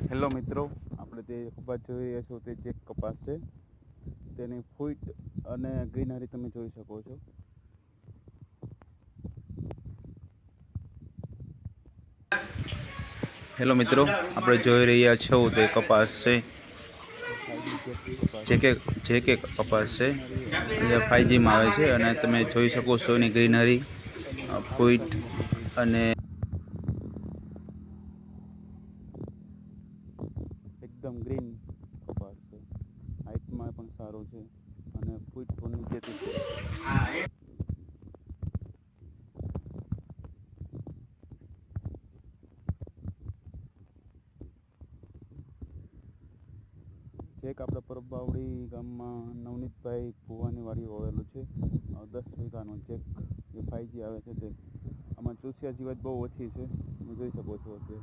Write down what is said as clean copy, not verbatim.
Hello મિત્રો, આપણે જે કપાસ જોઈ રહ્યા છો તે ચેક કપાસ છે. તેની ફૂટ અને ગ્રીનરી તમે જોઈ શકો છો. હેલો મિત્રો, આપણે જોઈ રહ્યા છો તે કપાસ છે. જે કે કપાસ છે એ 5Gમાં આવે છે અને તમે જોઈ શકો છો એની ગ્રીનરી, ફૂટ અને એકદમ ગ્રીન કપાસ છે. હાઇટમાં પણ સારું છે અને ફૂટ પણ નીચેથી છે. ચેક આપણે પરબાવડી ગામમાં નવનીતભાઈ ભુવાની વાડી વાવેલું છે. 10 વીઘાનો ચેક જે 5G આવે છે તે. આમાં ચૂસિયા જીવાત બહુ ઓછી છે, તમે જોઈ શકો છો અત્યારે.